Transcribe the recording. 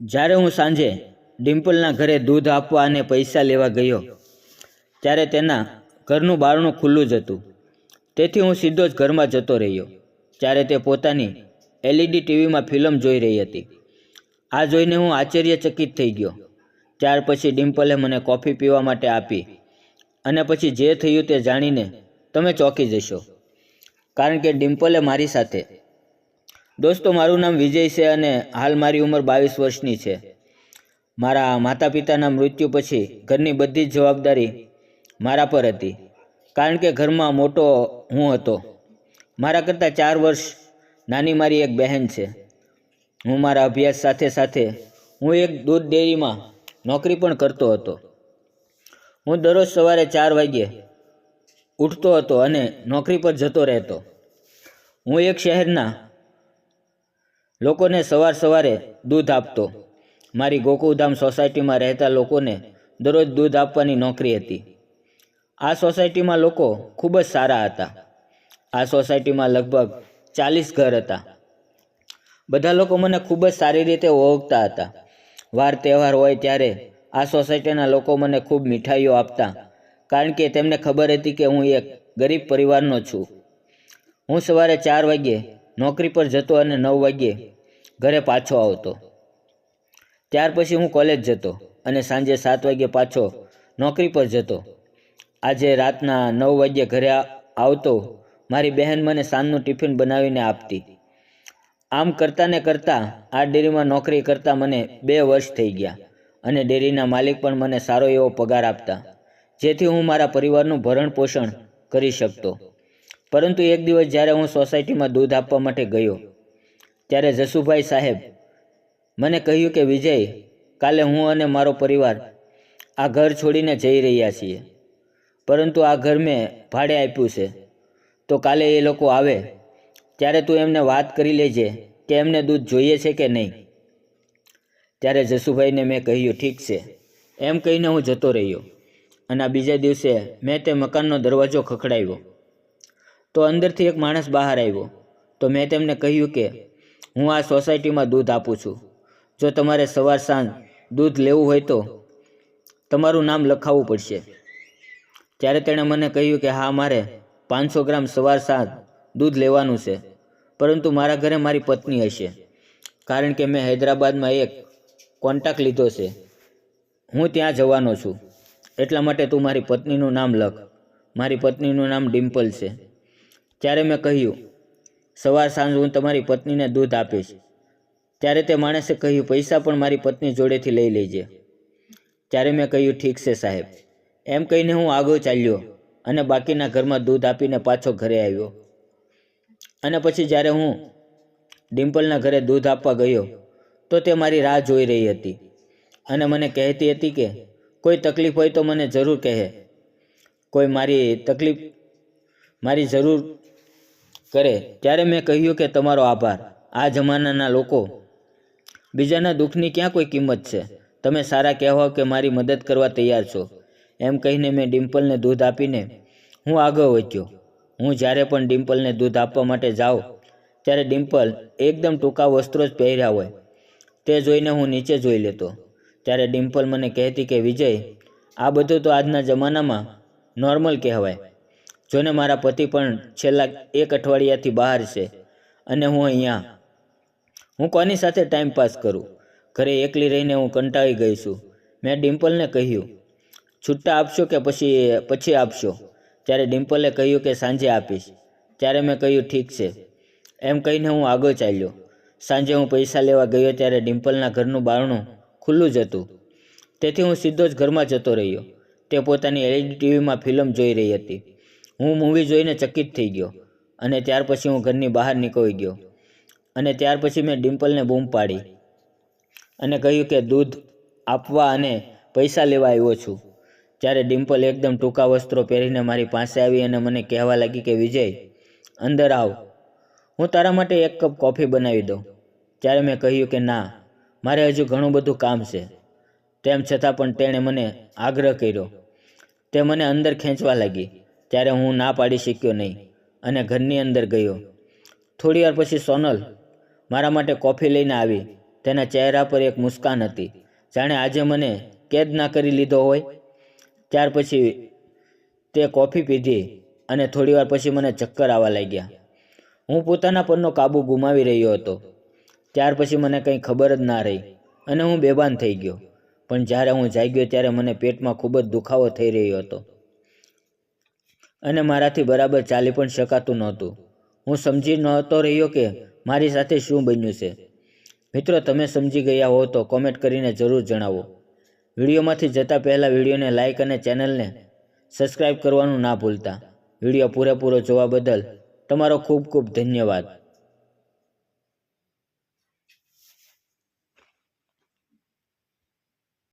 જ્યારે હું સાંજે ડિમ્પલના ઘરે દૂધ આપવા અને પૈસા લેવા ગયો ત્યારે તેના ઘરનું બારણું ખુલ્લું જ હતું. તેથી હું સીધો જ ઘરમાં જતો રહ્યો. ત્યારે તે પોતાની LED ટીવીમાં ફિલ્મ જોઈ રહી હતી. આ જોઈને હું આશ્ચર્યચકિત થઈ ગયો. ત્યાર પછી ડિમ્પલે મને કોફી પીવા માટે આપી અને પછી જે થયું તે જાણીને તમે ચોંકી જશો. કારણ કે ડિમ્પલે મારી સાથે દોસ્તો, મારું નામ વિજય છે અને હાલ મારી ઉંમર 22 વર્ષની છે. મારા માતા પિતાના મૃત્યુ પછી ઘરની બધી જ જવાબદારી મારા પર હતી. કારણ કે ઘરમાં મોટો હું હતો. મારા કરતાં 4 વર્ષ નાની મારી એક બહેન છે. હું મારા અભ્યાસ સાથે સાથે હું એક દૂધ ડેરીમાં નોકરી પણ કરતો હતો. હું દરરોજ સવારે 4 વાગ્યે ઉઠતો હતો અને નોકરી પર જતો રહેતો. હું એક શહેરના લોકોને સવારે દૂધ આપતો. મારી ગોકુલધામ સોસાયટીમાં રહેતા લોકોને દરરોજ દૂધ આપવાની નોકરી હતી. આ સોસાયટીમાં લોકો ખૂબ જ સારા હતા. આ સોસાયટીમાં લગભગ 40 ઘર હતા. બધા લોકો મને ખૂબ જ સારી રીતે ઓળખતા હતા. વાર તહેવાર હોય ત્યારે આ સોસાયટીના લોકો મને ખૂબ મીઠાઈઓ આપતા, કારણ કે તેમને ખબર હતી કે હું એક ગરીબ પરિવારનો છું. હું સવારે 4 વાગ્યે નોકરી પર જતો અને 9 વાગ્યે ઘરે પાછો આવતો. ત્યાર પછી હું કોલેજ જતો અને સાંજે 7 વાગ્યે પાછો નોકરી પર જતો. આજે રાતના 9 વાગ્યે ઘરે આવતો. મારી બહેન મને સાંજનું ટિફિન બનાવીને આપતી. આમ કરતાં ને કરતાં આ ડેરીમાં નોકરી કરતાં મને 2 વર્ષ થઈ ગયા અને ડેરીના માલિક પણ મને સારો એવો પગાર આપતા, જેથી હું મારા પરિવારનું ભરણ પોષણ કરી શકતો. પરંતુ એક દિવસ જ્યારે હું સોસાયટીમાં દૂધ આપવા માટે ગયો ત્યારે જસુભાઈ સાહેબ મને કહ્યું કે વિજય, કાલે હું અને મારો પરિવાર આ ઘર છોડીને જઈ રહ્યા છીએ. પરંતુ આ ઘર મેં ભાડે આપ્યું છે, તો કાલે એ લોકો આવે ત્યારે તું એમને વાત કરી લેજે કે એમને દૂધ જોઈએ છે કે નહીં. ત્યારે જસુભાઈને મેં કહ્યું ઠીક છે એમ કહીને હું જતો રહ્યો. અને આ બીજા દિવસે મેં તે મકાનનો દરવાજો ખખડાવ્યો તો અંદરથી એક માણસ બહાર આવ્યો. તો મેં તેમને કહ્યું કે હું આ સોસાયટીમાં દૂધ આપું છું. જો તમારે સવાર સાંજ દૂધ લેવું હોય તો તમારું નામ લખાવવું પડશે. ત્યારે તેણે મને કહ્યું કે હા, મારે 500 ગ્રામ સવાર સાંજ દૂધ લેવાનું છે, પરંતુ મારા ઘરે મારી પત્ની હશે, કારણ કે મેં હૈદરાબાદમાં એક કોન્ટ્રાક્ટ લીધો છે. હું ત્યાં જવાનો છું, એટલા માટે તું મારી પત્નીનું નામ લખ. મારી પત્નીનું નામ ડિમ્પલ છે. ત્યારે મેં કહ્યું સવાર સાંજ હું તમારી પત્નીને દૂધ આપીશ. ત્યારે તે માણસે કહ્યું પૈસા પણ મારી પત્ની જોડેથી લઈ લેજે. ત્યારે મેં કહ્યું ઠીક છે સાહેબ. એમ કહીને હું આગળ ચાલ્યો અને બાકીના ઘરમાં દૂધ આપીને પાછો ઘરે આવ્યો. અને પછી જ્યારે હું ડિમ્પલના ઘરે દૂધ આપવા ગયો તો તે મારી રાહ જોઈ રહી હતી અને મને કહેતી હતી કે કોઈ તકલીફ હોય તો મને જરૂર કહે, કોઈ મારી જરૂર કરે. ત્યારે મેં કહ્યું કે તમારો આભાર. આ જમાનાના લોકો બીજાના દુઃખની ક્યાં કોઈ કિંમત છે. તમે સારા કહેવાઓ કે મારી મદદ કરવા તૈયાર છો. એમ કહીને મેં ડિમ્પલને દૂધ આપીને હું આગળ વધ્યો. હું જ્યારે પણ ડિમ્પલને દૂધ આપવા માટે જાઉં ત્યારે ડિમ્પલ એકદમ ટૂંકા વસ્ત્રો જ પહેર્યા હોય તે જોઈને હું નીચે જોઈ લેતો. ત્યારે ડિમ્પલ મને કહેતી કે વિજય, આ બધું તો આજના જમાનામાં નોર્મલ કહેવાય. જોને મારા પતિ પણ છેલ્લા 1 અઠવાડિયાથી બહાર છે અને હું અહીંયા. હું કોની સાથે ટાઈમ પાસ કરું? ઘરે એકલી રહીને હું કંટાળી ગઈ છું. મેં ડિમ્પલને કહ્યું છૂટા આપશો કે પછી આપશો? ત્યારે ડિમ્પલે કહ્યું કે સાંજે આપીશ. ત્યારે મેં કહ્યું ઠીક છે એમ કહીને હું આગળ ચાલ્યો. સાંજે હું પૈસા લેવા ગયો ત્યારે ડિમ્પલના ઘરનું બારણું ખુલ્લું જ હતું. તેથી હું સીધો જ ઘરમાં જતો રહ્યો. તે પોતાની LED ટીવીમાં ફિલ્મ જોઈ રહી હતી. હું મૂવી જોઈને ચકિત થઈ ગયો અને ત્યાર પછી હું ઘરની બહાર નીકળી ગયો. અને ત્યાર પછી મેં ડિમ્પલને બૂમ પાડી અને કહ્યું કે દૂધ આપવા અને પૈસા લેવા આવ્યો છું. ત્યારે ડિમ્પલ એકદમ ટૂંકા વસ્ત્રો પહેરીને મારી પાસે આવી અને મને કહેવા લાગી કે વિજય, અંદર આવ, હું તારા માટે 1 કપ કોફી બનાવી દઉં. ત્યારે મેં કહ્યું કે ના, મારે હજુ ઘણું બધું કામ છે. તેમ છતાં પણ તેણે મને આગ્રહ કર્યો. તે મને અંદર ખેંચવા લાગી. ત્યારે હું ના પાડી શક્યો નહીં અને ઘરની અંદર ગયો. થોડી વાર પછી સોનલ મારા માટે કોફી લઈને આવી તેના ચહેરા પર એક મુસ્કાન હતી, જાણે આજે મને કેદ ના કરી લીધો હોય. ત્યાર પછી તે કોફી પીધી અને થોડીવાર પછી મને ચક્કર આવવા લાગ્યા. હું પોતાના પરનો કાબુ ગુમાવી રહ્યો હતો. ત્યાર પછી મને કંઈ ખબર જ ના રહી અને હું બેભાન થઈ ગયો. પણ જ્યારે હું જાગ્યો ત્યારે મને પેટમાં ખૂબ જ દુખાવો થઈ રહ્યો હતો અને મારાથી બરાબર ચાલી પણ શકાતું નહોતું. હું સમજી નહોતો રહ્યો કે મારી સાથે શું બન્યું છે. મિત્રો, તમે સમજી ગયા હો તો કોમેન્ટ કરીને જરૂર જણાવો. વિડીયોમાંથી જતાં પહેલાં વિડીયોને લાઇક અને ચેનલને સબસ્ક્રાઈબ કરવાનું ના ભૂલતા. વિડીયો પૂરેપૂરો જોવા બદલ તમારો ખૂબ ખૂબ ધન્યવાદ.